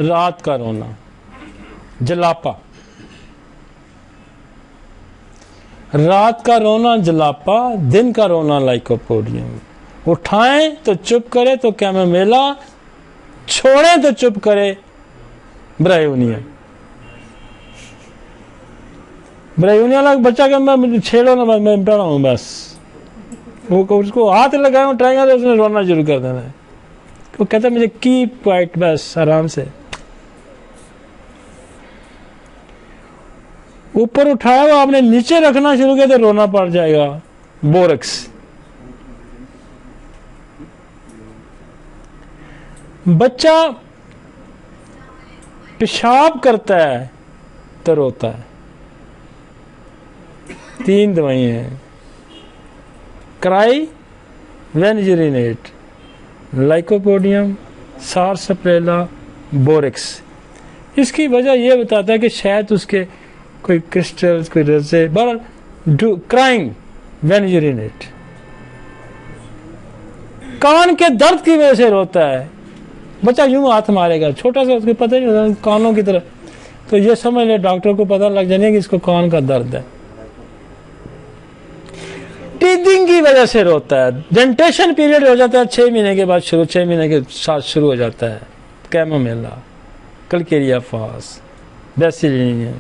रात का रोना जलापा, रात का रोना जलापा, दिन का रोना लाइकोपोडियम। उठाएं तो चुप करे तो कैमोमिला, छोड़े तो चुप करे ब्रायोनिया। ब्रायोनिया वाला बच्चा के मैं छेड़ो ना, मैं पढ़ा हूं बस, वो उसको हाथ लगाए उठाएंगे तो उसने रोना शुरू कर देना है। वो कहता है मुझे कीप क्वाइट, बस आराम से। ऊपर उठाया वो आपने नीचे रखना शुरू किया तो रोना पड़ जाएगा, बोरक्स। बच्चा पेशाब करता है तो रोता है। 3 दवाइयां हैं, cry, when urinate, lycopodium, सारसप्रेला, borax. इसकी वजह यह बताता है कि शायद उसके कोई क्रिस्टल्स, कोई रजे, डू क्राइंग व्हेन यूरिनेट। कान के दर्द की वजह से रोता है। बच्चा यूं हाथ मारेगा, छोटा सा, उसको पता ही नहीं होता कानों की तरफ, तो ये समझ ले डॉक्टर को पता लग जाने कि इसको कान का दर्द है। टीथिंग की वजह से रोता है। डेंटेशन पीरियड हो जाता है 6 महीने के बाद शुरू, 6 महीने के साथ शुरू हो जाता है। कैमोमिला, कलकेरिया फास, बेसिलिनिया।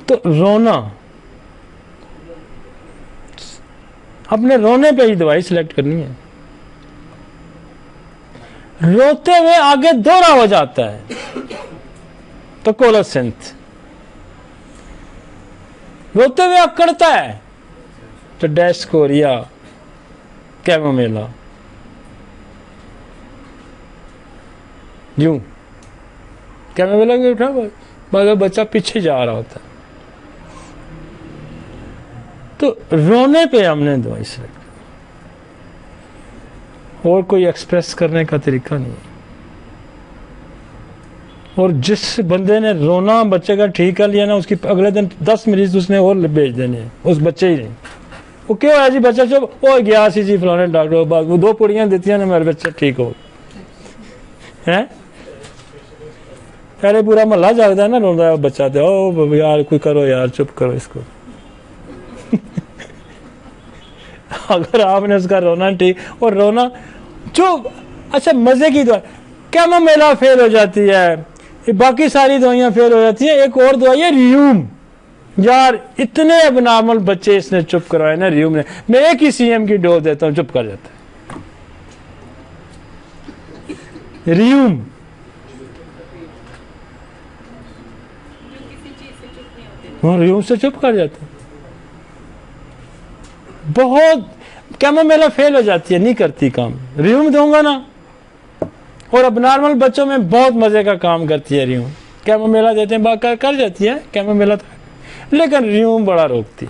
तो रोना, अपने रोने पे ही दवाई सिलेक्ट करनी है। रोते हुए आगे दोहरा हो जाता है तो कोलोसिंथ, रोते हुए अकड़ता है तो डेस्कोरिया, कैमोमिला। यूं कैमोमिला में उठा मगर बच्चा पीछे जा रहा होता है। तो रोने पे हमने दवाई सिलेक्ट, और कोई एक्सप्रेस करने का तरीका नहीं है। और जिस बंदे ने रोना बच्चे का ठीक कर लिया ना, उसकी अगले दिन 10 मरीज उसने और भेज देने हैं, उस बच्चे ही नहीं। वो क्यों है जी बच्चा चुप और गया सी जी फलाने डॉक्टर पास, वो 2 पुड़ियां देती हैं ना मेरे बच्चा ठीक हो है। पहले पूरा मोहल्ला जागता है ना, रोता है बच्चा, दे ओ यार कोई करो यार, चुप करो इसको। अगर आपने उसका रोना ठीक, और रोना चुप, अच्छा मजे की दवा कैमोमिला फेल हो जाती है, बाकी सारी दवाइयां फेल हो जाती है। एक और दवाई है रियूम। यार इतने अबनॉर्मल बच्चे इसने चुप करवाए ना रियूम ने, मैं एक ही सीएम की डोज देता हूं, चुप कर जाता है। रियूम रियूम से चुप कर जाते हैं। बहुत कैमोमिला फेल हो जाती है, नहीं करती काम। रियूम दूंगा ना, और अबनॉर्मल बच्चों में बहुत मजे का काम करती है रियूम। कैमोमिला देते हैं कर जाती है कैमोमिला, लेकिन रियूम बड़ा रोकती।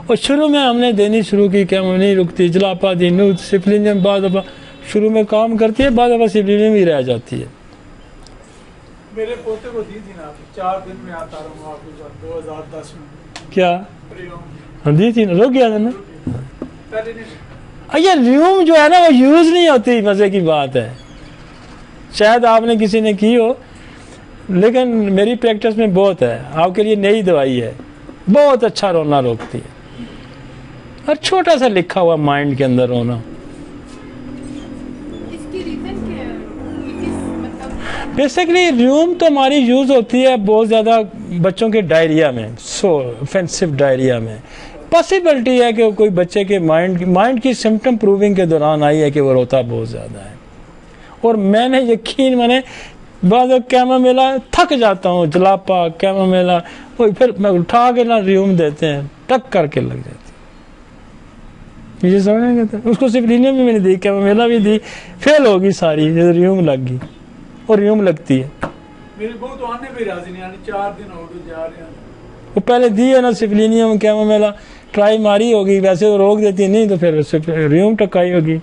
और शुरू में हमने देनी शुरू की, कैमो नहीं रुकती, जलापा दी, नूत, सिफलिनियम बाद दफा शुरू में काम करती है, बाद दफा सिफलिनियम ही रह जाती है। मेरे पोते को दी थी ना, 4 दिन में आता रहूंगा आपके साथ 2010 में। क्या दी थी ना, रुक गया था ना। ये रियूम जो है ना वो यूज नहीं होती, मजे की बात है। शायद आपने किसी ने की हो, लेकिन मेरी प्रैक्टिस में बहुत है। आपके लिए नई दवाई है, बहुत अच्छा रोना रोकती है। और छोटा सा लिखा हुआ माइंड के अंदर रोना। इसकी रीजन क्या है? बेसिकली रियूम तो हमारी यूज होती है बहुत ज्यादा बच्चों के डायरिया में, सो ऑफेंसिव डायरिया में। पॉसिबिलिटी है कि कोई बच्चे के माइंड की सिम्टम प्रूविंग के दौरान आई है कि वो रोता बहुत ज्यादा है। और मैंने यकीन मैंने बाद कैमोमिला थक जाता हूँ, जलापा कैमोमिला, वो फिर मैं उठा के ना रियूम देते हैं, टक करके लग जाती है। ये समझ गए? उसको सिफलिनियम भी मैंने दी, कैमोमिला भी दी, फेल होगी सारी, रियूम लग गई। और रियूम लगती है। मेरी बहू तो आने भी राजी नहीं, 4 दिन हो गए जा रहे हैं। वो पहले दी है ना सिफलिनियम कैमोमिला, ट्राई मारी होगी, वैसे तो रोक देती नहीं, तो फिर रियूम टकाई होगी।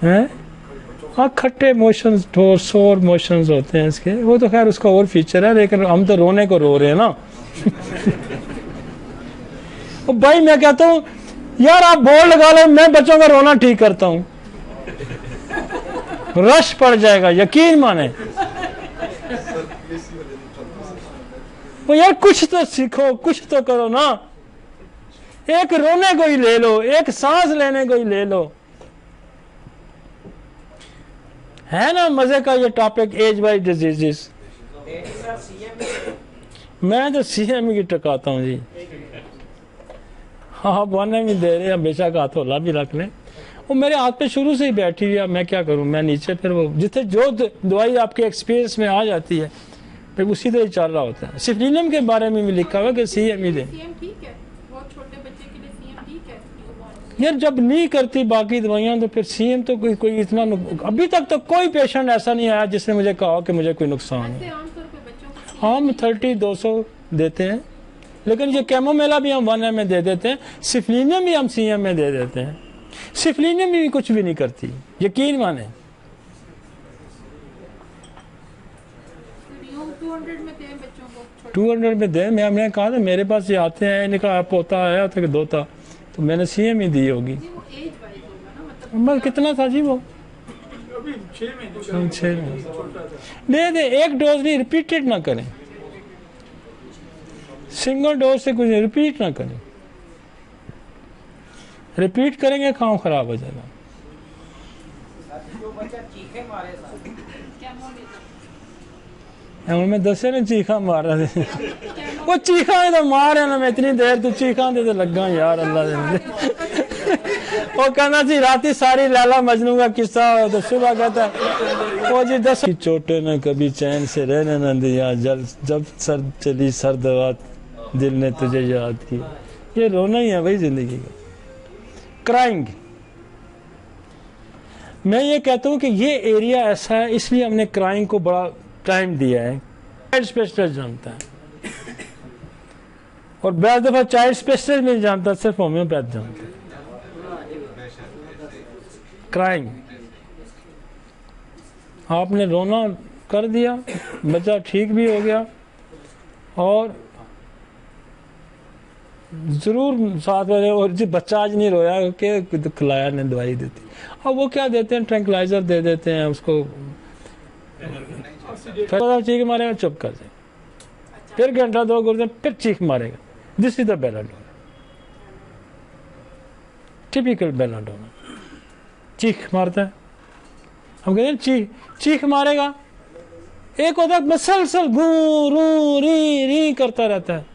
हैं? हाँ, खट्टे मोशंस, सोर मोशंस होते हैं इसके, वो तो खैर उसका और फीचर है, लेकिन हम तो रोने को रो रहे हैं ना। तो भाई मैं कहता हूँ यार आप बोर्ड लगा लो, मैं बच्चों का रोना ठीक करता हूँ, रश पड़ जाएगा, यकीन माने। तो यार कुछ तो सीखो, कुछ तो करो ना। एक रोने को ही ले लो, एक सांस लेने को ही ले लो, है ना मजे का ये टॉपिक, एज वाइज डिजीजेस। मैं तो सीएम की टकाता हूँ जी। हाँ बने भी दे रहे, बेशक हाथ होला भी रख लें। वो मेरे हाथ पे शुरू से ही बैठी हुई है, मैं क्या करूं, मैं नीचे फिर वो जितने जो दवाई आपके एक्सपीरियंस में आ जाती है फिर उसी तरह चल रहा होता है। सिफलिनम के बारे में भी लिखा हुआ कि सीएम ही दे। सीएम ठीक है, बहुत छोटे बच्चे के लिए सीएम ठीक है। यार जब नहीं करती बाकी दवाइयां तो फिर सीएम तो कोई इतना अभी तक तो कोई पेशेंट ऐसा नहीं आया जिसने मुझे कहा कि मुझे कोई नुकसान है। वैसे आमतौर पे बच्चों को हम 30-200 देते हैं, लेकिन ये कैमोमेला भी हम 1 में दे देते हैं, सिफलिनियम भी हम सीएम में दे देते हैं। सिफलिनियम भी कुछ भी नहीं करती, यकीन माने। 200 में दें बच्चों को, 200 में दे। हमने कहा था मेरे पास ये आते हैं, इनका पोता आया था कि दोता, तो मैंने सीएम ही दी होगी। वो एज वाइज होगा ना, मतलब उम्र कितना था जी वो? अभी 6 महीने 6 महीने। छोटा था। दे दे, एक डोज नहीं, रिपीटेड ना करें, सिंगल डोज से कुछ रिपीट ना करें। रिपीट करेंगे काम खराब हो जाएगा। मैं दसे ने चीखा मार रहे थे, वो चीखा है तो मार है ना, मैं इतनी देर तू चीखा दे तो लगा यार अल्लाह दे। वो कहना जी राती सारी लाला मजनू का किस्सा हो तो सुबह कहता है वो जी 10 चोटे ने कभी चैन से रहने न दिया, जब सर चली सर्द रात दिल ने तुझे याद किया। ये रोना ही है भाई जिंदगी का, क्राइंग। मैं ये कहता हूं कि ये एरिया ऐसा है इसलिए हमने क्राइंग को बड़ा टाइम दिया है। चाइल्ड स्पेशलिस्ट जानता है, और बहुत दफा चाइल्ड स्पेशलिस्ट नहीं जानता, सिर्फ होम्योपैथ जानता है। क्राइंग, आपने रोना कर दिया, बच्चा ठीक भी हो गया, और जरूर 7 बजे, और जी बच्चा आज नहीं रोया कि खिलाया ने दवाई देती। अब वो क्या देते हैं, ट्रैंक्विलाइजर दे देते हैं उसको, फिर चीख मारेगा, चुप कर जाए, फिर घंटा 2 गुजर फिर चीख मारेगा। This is the belladonna, typical belladonna. चीख मारता है, हम कहते हैं चीख मारेगा। एक होता है मसलसल गू रू री री करता रहता है,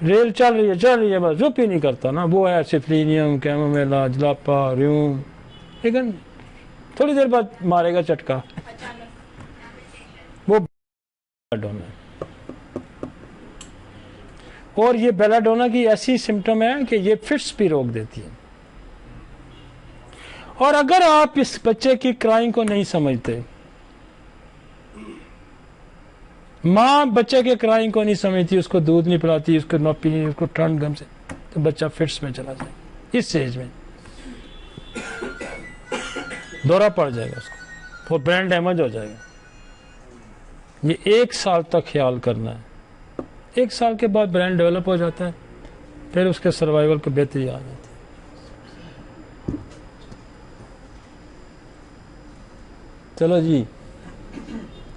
रेल चल रही है बस, चुप ही नहीं करता ना। वो है सिफलिनियम, कैमोमेला, जलापा, र्यूम, लेकिन थोड़ी देर बाद मारेगा चटका, वो बेलाडोना। और ये बेलाडोना की ऐसी सिम्टम है कि ये फिट्स भी रोक देती है। और अगर आप इस बच्चे की क्राइंग को नहीं समझते, माँ बच्चे के क्राइंग को नहीं समझती, उसको दूध नहीं पिलाती, उसको न पी, उसको ठंड गम से, तो बच्चा फिट्स में चला जाए। इस एज में दौरा पड़ जाएगा उसको, और ब्रेन डैमेज हो जाएगा। ये 1 साल तक ख्याल करना है। 1 साल के बाद ब्रेन डेवलप हो जाता है, फिर उसके सर्वाइवल को बेहतरी आ जाती है। चलो जी,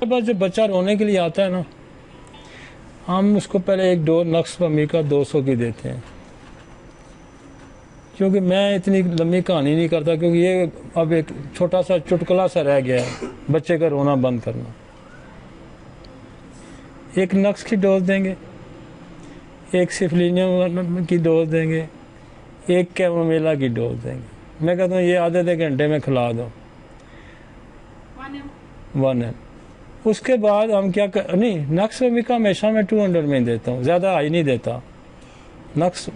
बस जो बच्चा रोने के लिए आता है ना, हम उसको पहले एक डोज नक्स वमीका 200 की देते हैं। क्योंकि मैं इतनी लंबी कहानी नहीं करता, क्योंकि ये अब एक छोटा सा चुटकुला सा रह गया है, बच्चे का रोना बंद करना। एक नक्स की डोज देंगे, एक सिफलिनियम की डोज देंगे, एक कैमोमेला की डोज देंगे। मैं कहता हूँ ये आधे घंटे में खिला दो, 1 है। उसके बाद हम क्या नहीं, नक्स वमीका हमेशा मैं 200 में देता हूँ, ज़्यादा हाई नहीं देता। नक्स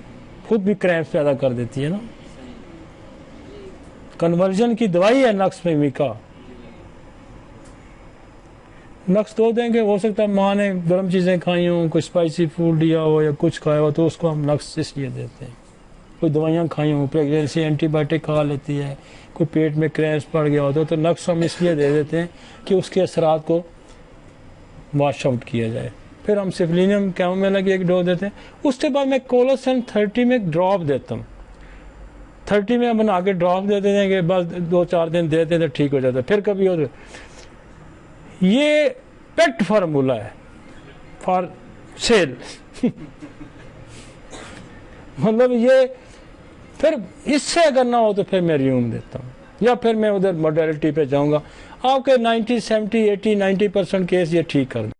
खुद भी क्रैम्प पैदा कर देती है ना, कन्वर्जन की दवाई है नक्स वमीका। नक्स 2 देंगे, हो सकता है माँ ने गर्म चीज़ें खाई हों, कुछ स्पाइसी फूड लिया हो या कुछ खाया हो, तो उसको हम नक्स इसलिए देते हैं। कोई दवाइयाँ खाई हों, प्रेगनेंसी एंटीबायोटिक खा लेती है, कोई पेट में क्रैम्स पड़ गया होता है, तो नक्स हम इसलिए दे देते हैं कि उसके असरात को वॉश आउट किया जाए। फिर हम सिफलिनियम कैमोमिला की एक डोज देते हैं। उसके बाद मैं कोलोसन 30 में ड्रॉप देता हूँ। 30 में बना के ड्रॉप दे देते हैं कि बस 2-4 दिन देते हैं तो ठीक हो जाता है, फिर कभी हो। ये पेट फार्मूला है फॉर सेल मतलब ये, फिर इससे अगर ना हो तो फिर मैं रियूम देता हूँ या फिर मैं उधर मॉडलिटी पे जाऊंगा। आपके 90, 70, 80, 90% केस ये ठीक कर